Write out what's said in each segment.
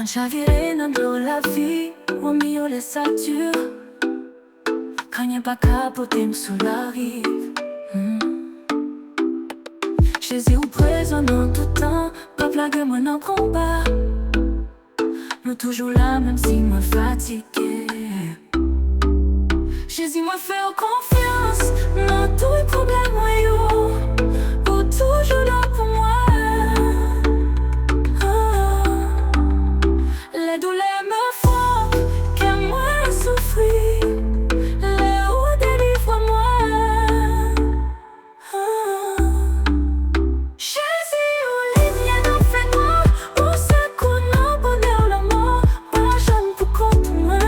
Quando chavirei dans la vie, o mieux laissa dur. Quand y'a pas qu'à porter sous la rive. Jésus au présent en tout temps, pas plague moi non combat. Nous toujours là même si moi fatigué. Jésus moi fait confiance, non tous les problèmes moi yo. Pour toujours là pour moi. Les douleurs me font que moi souffrir. Les hauts délivre-moi. Jésus au ligne non fait moi. Où c'est qu'on a bonheur l'amour. Pas jamais pour contre moi.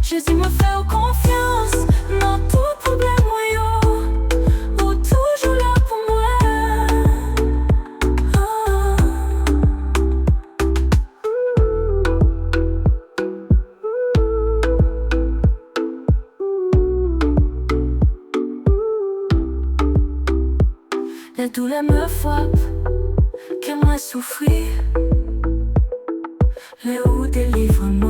Jésus me fait confiance. Non tout problème moi yo. Ou toujours là pour moi. Les douleurs me frappent, que moi souffrir. Les hauts délivre-moi.